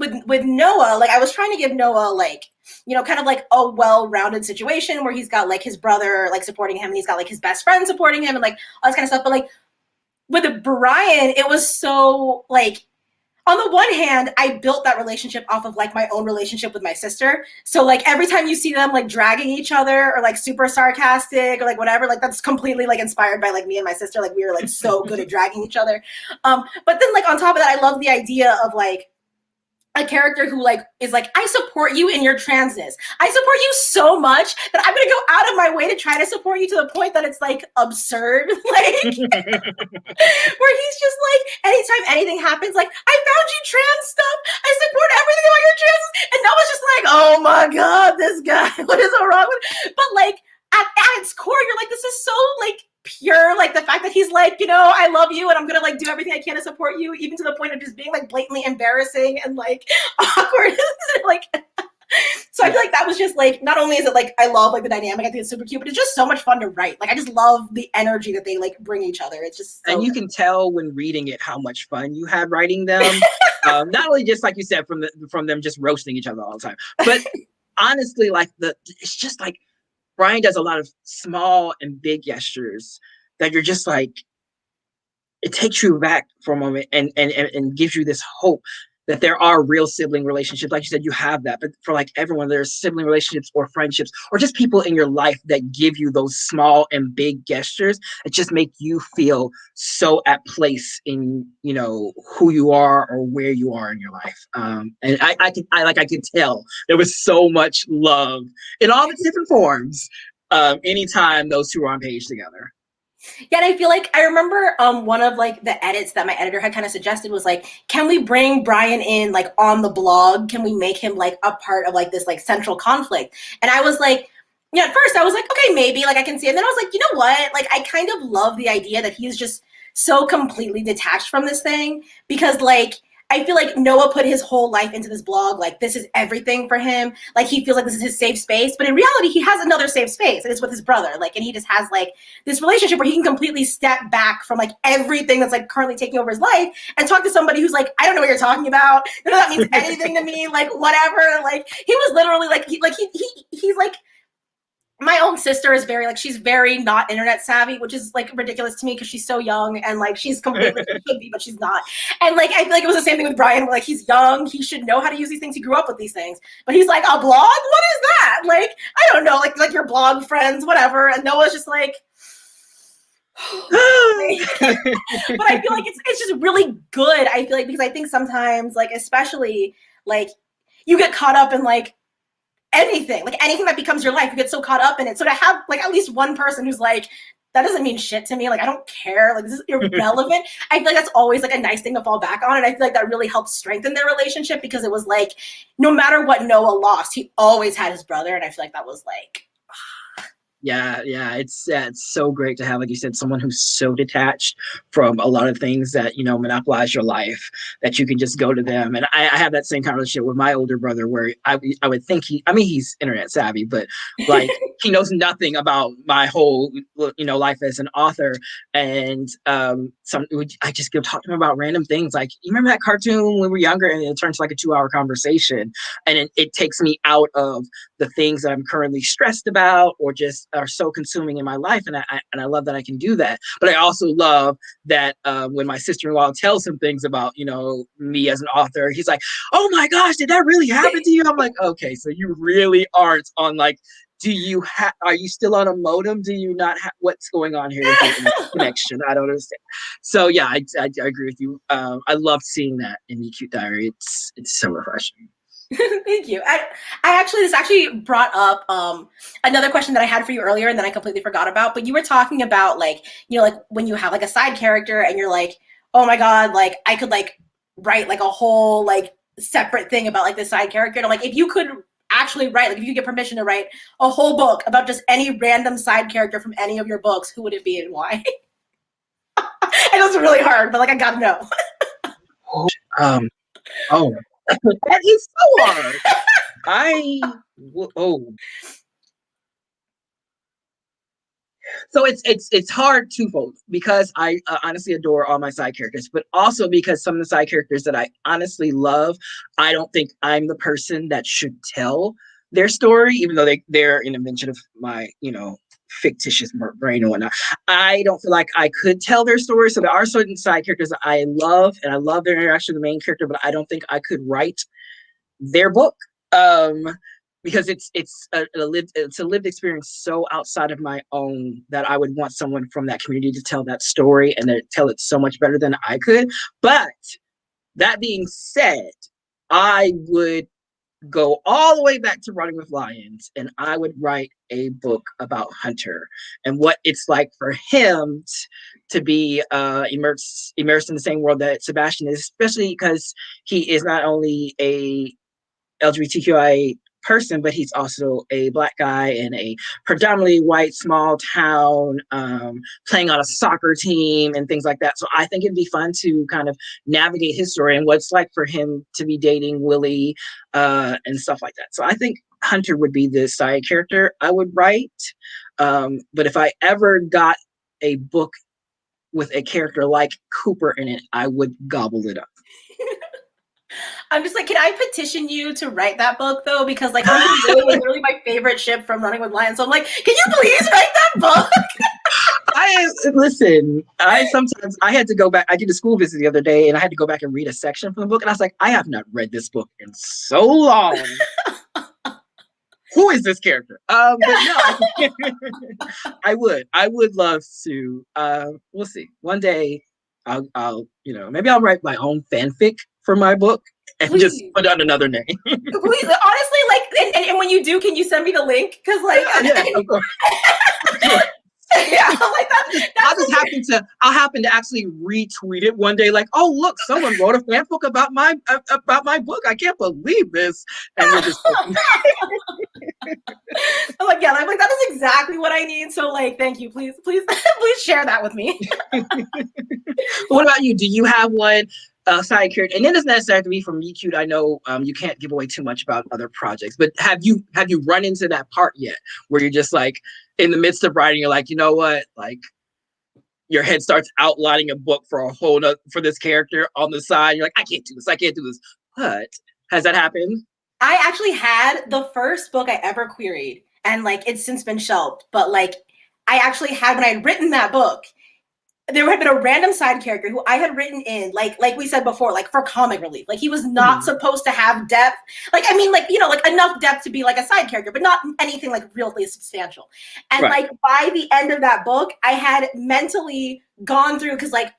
like with Noah, like I was trying to give Noah like, you know, kind of like a well-rounded situation where he's got like his brother like supporting him, and he's got like his best friend supporting him, and like all this kind of stuff. But like with Brian, it was so like, on the one hand, I built that relationship off of like my own relationship with my sister. So like every time you see them like dragging each other or like super sarcastic or like whatever, like that's completely like inspired by like me and my sister. Like we were like so good at dragging each other. But then like on top of that, I love the idea of like a character who like is like, I support you in your transness. I support you so much that I'm gonna go out of my way to try to support you to the point that it's like absurd. Like where he's just like, anytime anything happens, like, I found you trans stuff. I support everything about your trans. And Noah's just like, oh my God, this guy, what is so wrong with? But like at its core, you're like, this is so like pure, like the fact that he's like, you know, I love you and I'm gonna like do everything I can to support you, even to the point of just being like blatantly embarrassing and like awkward. Like so I feel like that was just like, not only is it like I love like the dynamic, I think it's super cute, but it's just so much fun to write. Like I just love the energy that they like bring each other. It's just so and you can tell when reading it how much fun you had writing them. Not only just like you said from them just roasting each other all the time, but honestly, like it's just like Brian does a lot of small and big gestures that you're just like, it takes you back for a moment and gives you this hope that there are real sibling relationships. Like you said, you have that, but for like everyone, there's sibling relationships or friendships or just people in your life that give you those small and big gestures that just make you feel so at place in, you know, who you are or where you are in your life. And I could tell there was so much love in all the different forms. Anytime those two were on page together. Yeah, and I feel like I remember one of like the edits that my editor had kind of suggested was like, can we bring Brian in like on the blog? Can we make him like a part of like this like central conflict? And I was like, yeah, at first I was like, okay, maybe like I can see it. And then I was like, you know what? Like I kind of love the idea that he's just so completely detached from this thing because like I feel like Noah put his whole life into this blog. Like this is everything for him. Like he feels like this is his safe space, but in reality, he has another safe space, and it's with his brother. Like, and he just has like this relationship where he can completely step back from like everything that's like currently taking over his life and talk to somebody who's like, I don't know what you're talking about. None of that means anything to me. Like whatever. Like he was literally like he's like. My own sister is very like she's very not internet savvy, which is like ridiculous to me because she's so young and like she's completely should be, but she's not. And like I feel like it was the same thing with Brian, where like he's young, he should know how to use these things. He grew up with these things, but he's like, a blog? What is that? Like I don't know, like your blog friends, whatever. And Noah's just like. But I feel like it's just really good. I feel like because I think sometimes like especially like you get caught up in like anything that becomes your life, you get so caught up in it. So to have like at least one person who's like, that doesn't mean shit to me. Like, I don't care. Like, this is irrelevant. I feel like that's always like a nice thing to fall back on. And I feel like that really helped strengthen their relationship because it was like, no matter what Noah lost, he always had his brother. And I feel like that was like, Yeah, it's so great to have, like you said, someone who's so detached from a lot of things that, you know, monopolize your life, that you can just go to them. And I have that same kind of relationship with my older brother, where I would think he's internet savvy, but like he knows nothing about my whole, you know, life as an author. And I just go talk to him about random things. Like, you remember that cartoon when we were younger, and it turns like a 2-hour conversation, and it takes me out of the things that I'm currently stressed about or just are so consuming in my life. And I love that I can do that. But I also love that when my sister-in-law tells him things about, you know, me as an author, he's like, oh my gosh, did that really happen to you? I'm like, okay, so you really aren't on like, are you still on a modem? Do you not have, what's going on here with your connection? I don't understand. So yeah, I agree with you. I love seeing that in the Cute Diary. It's so refreshing. Thank you. This actually brought up another question that I had for you earlier and then I completely forgot about, but you were talking about like, you know, like when you have like a side character and you're like, oh my God, like I could like write like a whole like separate thing about like this side character. And I'm like, if you could actually write, like if you get permission to write a whole book about just any random side character from any of your books, who would it be and why? I know it's really hard, but like I gotta know. Oh, that is so hard. So it's hard twofold because I honestly adore all my side characters, but also because some of the side characters that I honestly love, I don't think I'm the person that should tell their story, even though they're an invention of my, you know, fictitious brain and whatnot. I don't feel like I could tell their story. So there are certain side characters that I love, and I love their interaction with the main character, but I don't think I could write their book. Because it's a lived experience so outside of my own that I would want someone from that community to tell that story and to tell it so much better than I could. But that being said, I would go all the way back to Running with Lions, and I would write a book about Hunter and what it's like for him to be immersed in the same world that Sebastian is, especially because he is not only a LGBTQI person, but he's also a Black guy in a predominantly white small town, playing on a soccer team and things like that. So I think it'd be fun to kind of navigate his story and what it's like for him to be dating Willie and stuff like that. So I think Hunter would be the side character I would write. But if I ever got a book with a character like Cooper in it, I would gobble it up. I'm just like, can I petition you to write that book though? Because like Hunter was literally my favorite ship from Running with Lions. So I'm like, can you please write that book? Listen. I sometimes I had to go back. I did a school visit the other day, and I had to go back and read a section from the book, and I was like, I have not read this book in so long. Who is this character? But no, I would love to. We'll see. One day, maybe I'll write my own fanfic for my book and just Please. put on another name. Please, honestly, like, and when you do, can you send me the link? Because, like, Yeah, of course. yeah, like I'll happen to actually retweet it one day, like, oh look, someone wrote a fan book about my book. I can't believe this. And we'll just I'm like, yeah, I'm like, that is exactly what I need. So, like, thank you. Please, please, please share that with me. What about you? Do you have one side character? And it doesn't necessarily have to be from Meet Cute. I know you can't give away too much about other projects, but have you run into that part yet where you're just like in the midst of writing, you're like, you know what, like your head starts outlining a book for for this character on the side. You're like, I can't do this. But has that happened? I actually had the first book I ever queried, and like it's since been shelved. But like, I actually had when I had written that book, there had been a random side character who I had written in, like we said before, like for comic relief. Like he was not supposed to have depth. Like, I mean, like, like enough depth to be like a side character, but not anything like really substantial. And like by the end of that book, I had mentally gone through, because like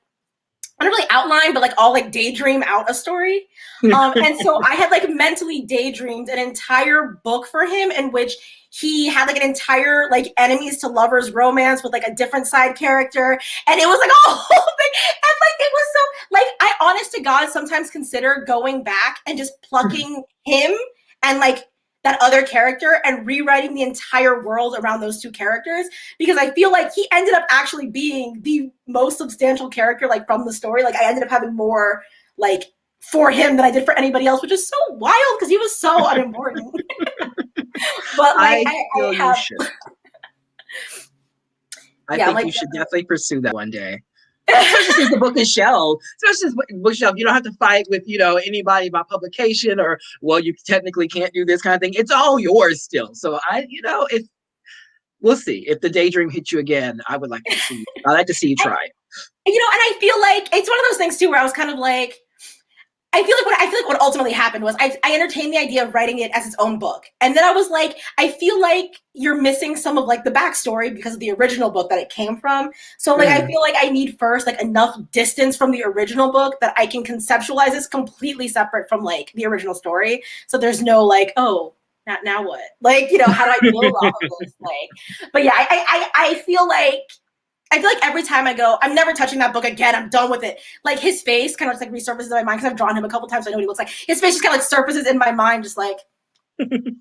I don't really outline, but like I'll like daydream out a story. And so I had like mentally daydreamed an entire book for him in which he had like an entire like enemies to lovers romance with like a different side character. And it was like a whole thing. And like it was so like, I honest to God sometimes consider going back and just plucking him and like that other character and rewriting the entire world around those two characters, because I feel like he ended up actually being the most substantial character like from the story. Like I ended up having more like for him than I did for anybody else, which is so wild because he was so unimportant. But like I feel you should. I think you should definitely pursue that one day. Especially since the book is shelved. You don't have to fight with, anybody about publication or, well, you technically can't do this kind of thing. It's all yours still. So if we'll see. If the daydream hits you again, I'd like to see you try. And I feel like it's one of those things too where I was kind of like, I feel like what ultimately happened was I entertained the idea of writing it as its own book. And then I was like, I feel like you're missing some of like the backstory because of the original book that it came from. So like, I feel like I need first like enough distance from the original book that I can conceptualize this completely separate from like the original story. So there's no like, oh, now what? Like, how do I build off of this? Like, but yeah, I feel like every time I go, I'm never touching that book again. I'm done with it. Like his face kind of just like resurfaces in my mind because I've drawn him a couple times. So I know what he looks like. His face just kind of like surfaces in my mind, just like, hey.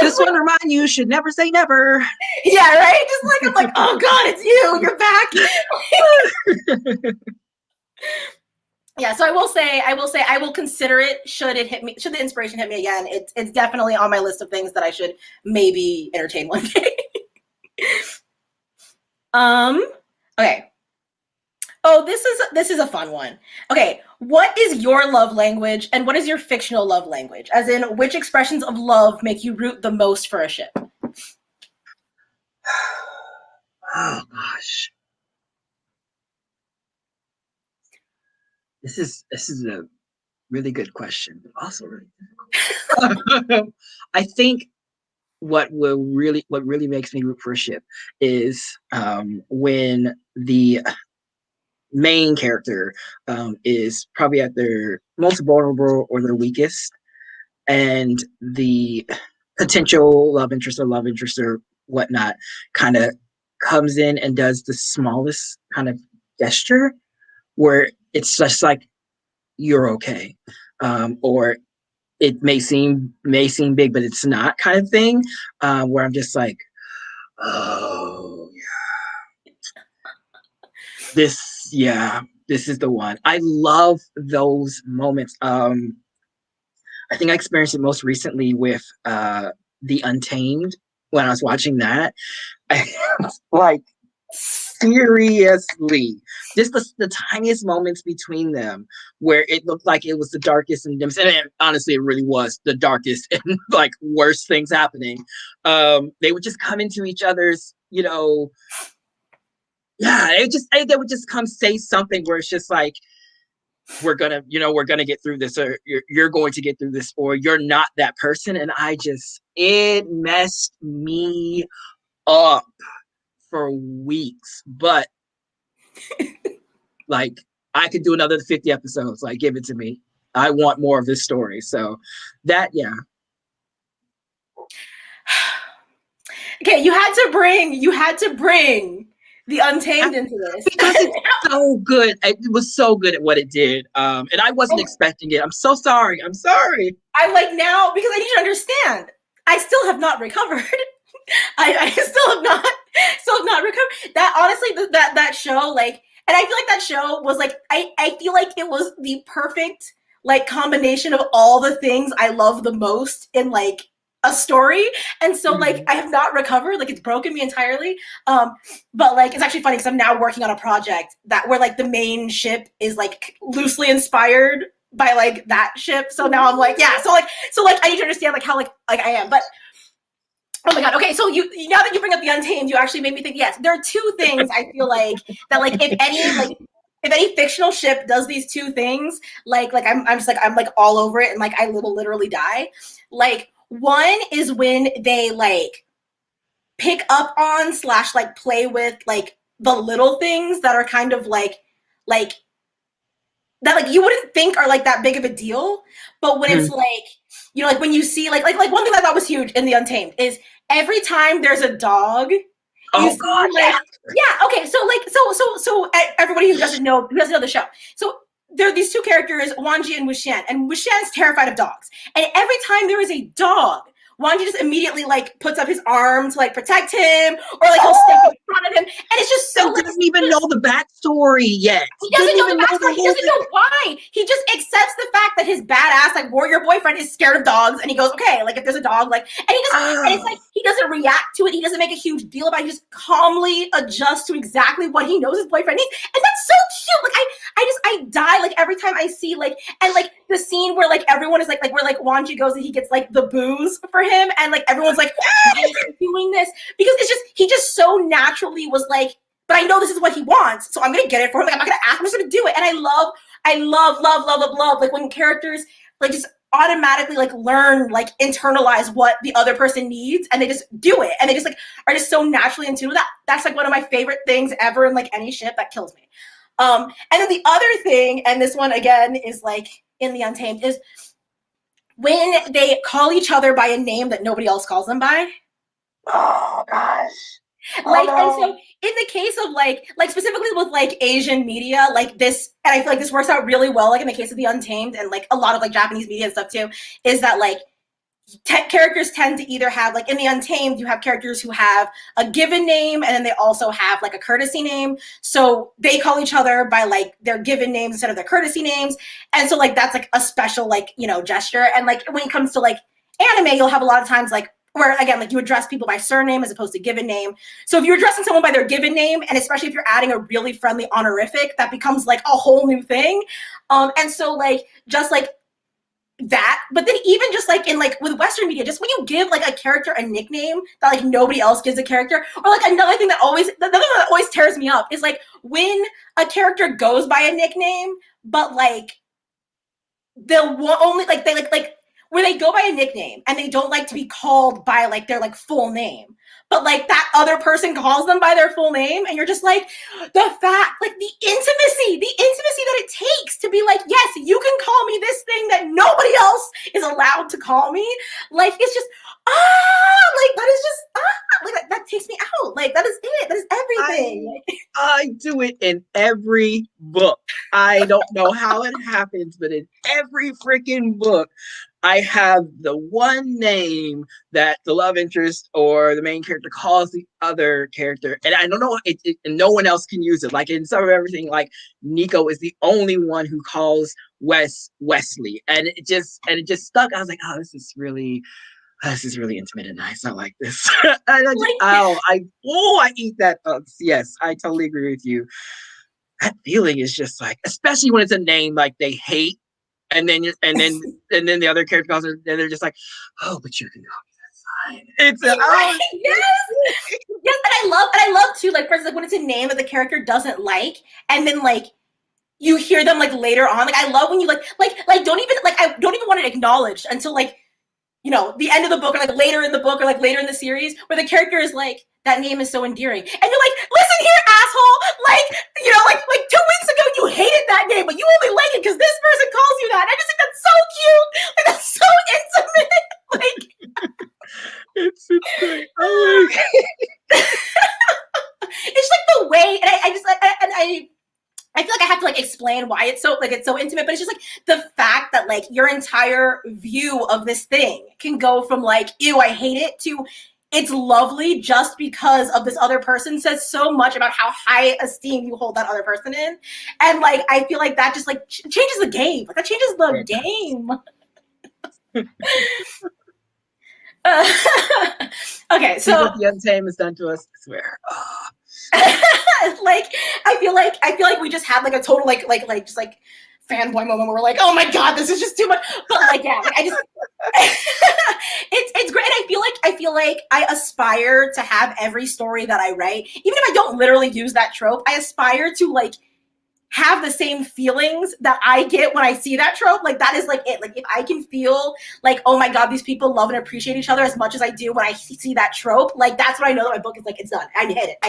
Just want to remind you should never say never. Yeah, right? Just like, I'm like, oh God, it's you. You're back. Yeah, so I will say I will consider it should it hit me, should the inspiration hit me again. It's definitely on my list of things that I should maybe entertain one day. Okay. Oh, this is a fun one. Okay, what is your love language and what is your fictional love language? As in, which expressions of love make you root the most for a ship? Oh gosh. This is a really good question, but also really difficult. I think what really makes me root for a ship is when the main character is probably at their most vulnerable or their weakest, and the potential love interest or whatnot kind of comes in and does the smallest kind of gesture where it's just like, you're okay, or it may seem big, but it's not, kind of thing, where I'm just like, oh yeah, this is the one. I love those moments. I think I experienced it most recently with The Untamed when I was watching that. Like, seriously, just the tiniest moments between them where it looked like it was the darkest and honestly it really was the darkest and like worst things happening. They would just come into each other's yeah, they would just come say something where it's just like, we're gonna, we're gonna get through this, or you're going to get through this, or you're not that person. And it messed me up for weeks. But like, I could do another 50 episodes. Like, give it to me. I want more of this story. So that, yeah. Okay, you had to bring the Untamed into this. Because it's so good. It was so good at what it did. And I wasn't expecting it. I'm so sorry. I'm sorry. I like now, because I need you to understand, I still have not recovered. I still have not recovered. That honestly, that show, like, and I feel like that show was like, I feel like it was the perfect like combination of all the things I love the most in like a story. And so like I have not recovered, like it's broken me entirely. But like it's actually funny because I'm now working on a project that where like the main ship is like loosely inspired by like that ship. So now I'm like, yeah, so like I need to understand like how like I am. But oh my god, okay, so you now that you bring up the Untamed, you actually made me think, yes, there are two things I feel like that like if any fictional ship does these two things, like I'm just like I'm like all over it and like I will literally die. Like one is when they like pick up on slash like play with like the little things that are kind of like that like you wouldn't think are like that big of a deal, but when it's like, you know, like when you see like one thing I thought was huge in the Untamed is every time there's a dog, you see God, like yeah, okay, so like so everybody who doesn't know the show, so there are these two characters, Wanji and Wushan, and Wushan's terrified of dogs, and every time there is a dog, Wanji just immediately like puts up his arm to like protect him, or like he'll stick in front of him, and it's just so. He doesn't even know the backstory yet. He doesn't know the backstory. He doesn't know why. He just accepts the fact that his badass like warrior boyfriend is scared of dogs, and he goes, okay, like if there's a dog, like, and he just and it's like he doesn't react to it. He doesn't make a huge deal about it. He just calmly adjusts to exactly what he knows his boyfriend needs, and that's so cute. Like I die like every time I see like and like the scene where like everyone is like where like Wanji goes and he gets like the booze for him, and like everyone's like, why is he doing this? Because it's just he just so naturally was like, but I know this is what he wants, so I'm gonna get it for him. Like I'm not gonna ask, I'm just gonna do it. And I love like when characters like just automatically like learn, like internalize what the other person needs, and they just do it, and they just like are just so naturally in tune with that. That's like one of my favorite things ever in like any ship. That kills me. And then the other thing, and this one again is like in the Untamed, is when they call each other by a name that nobody else calls them by. Oh gosh. Like, and so in the case of like specifically with like Asian media, like this, and I feel like this works out really well, like in the case of the Untamed and like a lot of like Japanese media and stuff too, is that like characters tend to either have like in the Untamed, you have characters who have a given name, and then they also have like a courtesy name. So they call each other by like their given names instead of their courtesy names. And so like that's like a special like, you know, gesture. And like when it comes to like anime, you'll have a lot of times like where again, like you address people by surname as opposed to given name. So if you're addressing someone by their given name, and especially if you're adding a really friendly honorific, that becomes like a whole new thing. And so like just like that, but then even just like in like with Western media, just when you give like a character a nickname that like nobody else gives a character, or like another thing that always tears me up is like when a character goes by a nickname, but like they'll only like they like where they go by a nickname and they don't like to be called by like their like full name, but like that other person calls them by their full name, and you're just like the fact, like the intimacy that it takes to be like, yes, you can call me this thing that nobody else is allowed to call me. Like it's just like that is just like that takes me out. Like that is it. That is everything. I do it in every book. I don't know how it happens, but in every freaking book, I have the one name that the love interest or the main character calls the other character, and I don't know, and no one else can use it. Like in some of everything, like Nico is the only one who calls Wesley, and it just stuck. I was like, oh, this is really intimate and nice. I like this. I eat that. Yes, I totally agree with you. That feeling is just like, especially when it's a name like they hate. And then the other character calls her, and they're just like, oh, but you can call me that sign. It's yes. Yes, and I love too, like for instance, like, when it's a name that the character doesn't like, and then like you hear them like later on. Like I love when you I don't even want it acknowledged until like the end of the book or like later in the book or like later in the series where the character is like, that name is so endearing. And you're like, listen here, asshole. Like, like 2 weeks ago you hated that name, but you only like it because this person calls you that. And I just think that's so cute. Like that's so intimate. Like It's great. Oh my God. it's like the way, and I feel like I have to like explain why it's so intimate, but it's just like the fact that like your entire view of this thing can go from like, ew, I hate it, to it's lovely just because of this other person says so much about how high esteem you hold that other person in. And like I feel like that just like changes the game. Like that changes the game. Okay, so what the Untamed has done to us, I swear. Oh. Like I feel like we just had like a total like just like fanboy moment where we're like, oh my god, this is just too much. But like yeah, like I just it's great. And I feel like I aspire to have every story that I write, even if I don't literally use that trope, I aspire to like have the same feelings that I get when I see that trope. Like that is like it. Like if I can feel like, oh my god, these people love and appreciate each other as much as I do when I see that trope, like that's when I know that my book is like, it's done. I hit it.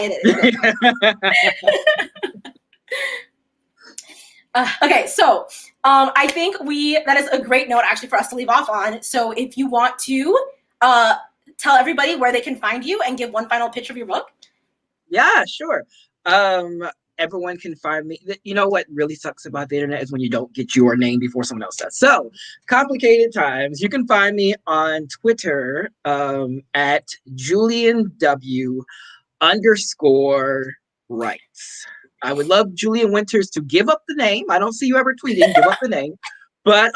Okay, so I think that is a great note actually for us to leave off on. So if you want to tell everybody where they can find you and give one final pitch of your book. Yeah, sure. Everyone can find me. You know what really sucks about the internet is when you don't get your name before someone else does. So, complicated times. You can find me on Twitter at Julian W _rights. I would love Julian Winters to give up the name. I don't see you ever tweeting, give up the name. But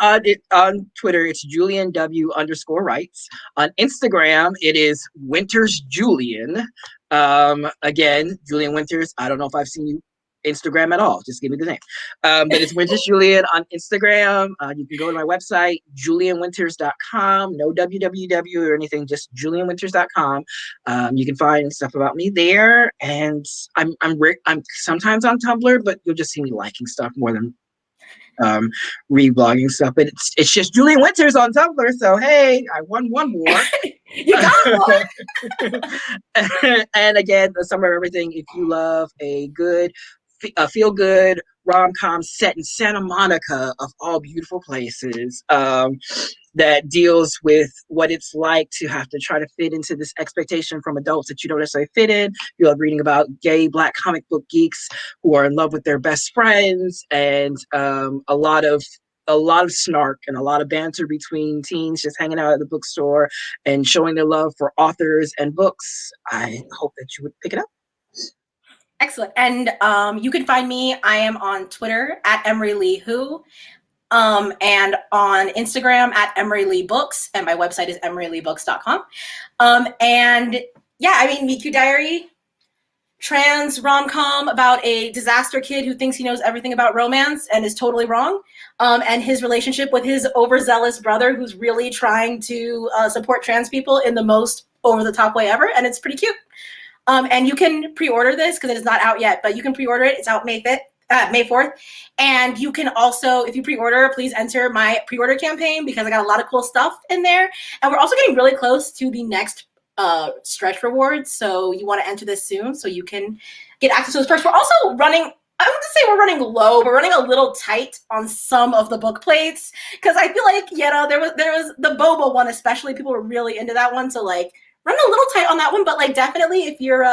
on Twitter, it's Julian W _rights. On Instagram, it is Winters Julian. Again, Julian Winters. I don't know if I've seen you Instagram at all. Just give me the name. But it's Winters Julian on Instagram. You can go to my website, julianwinters.com. No www or anything, just julianwinters.com. You can find stuff about me there. And I'm sometimes on Tumblr, but you'll just see me liking stuff more than reblogging stuff. But it's just Julian Winters on Tumblr. So hey, I won one more. You got one. And again, the summer of everything. If you love a feel good rom-com set in Santa Monica, of all beautiful places, that deals with what it's like to have to try to fit into this expectation from adults that you don't necessarily fit in. You love reading about gay Black comic book geeks who are in love with their best friends, and a lot of snark and a lot of banter between teens just hanging out at the bookstore and showing their love for authors and books. I hope that you would pick it up. Excellent. And you can find me. I am on Twitter at Emery Lee Who, and on Instagram at Emery Lee Books, and my website is emeryleebooks.com. And yeah, I mean, Meet Cute Diary, trans rom-com about a disaster kid who thinks he knows everything about romance and is totally wrong, and his relationship with his overzealous brother who's really trying to support trans people in the most over-the-top way ever, and it's pretty cute. And you can pre-order this because it is not out yet, but you can pre-order it. It's out May 4th. And you can also, if you pre-order, please enter my pre-order campaign because I got a lot of cool stuff in there. And we're also getting really close to the next stretch rewards. So you want to enter this soon so you can get access to those first. We're also running, I wouldn't say we're running low, but we're running a little tight on some of the book plates because I feel like, there was the boba one, especially. People were really into that one. So like, running a little tight on that one, but like definitely if you're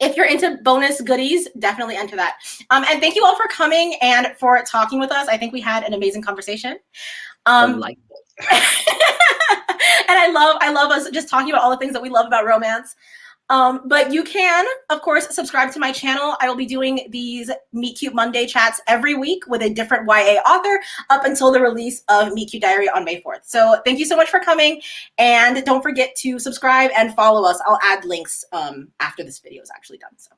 into bonus goodies, definitely enter that. And thank you all for coming and for talking with us. I think we had an amazing conversation. And I love us just talking about all the things that we love about romance. But you can, of course, subscribe to my channel. I will be doing these Meet Cute Monday chats every week with a different YA author up until the release of Meet Cute Diary on May 4th. So thank you so much for coming. And don't forget to subscribe and follow us. I'll add links after this video is actually done. So.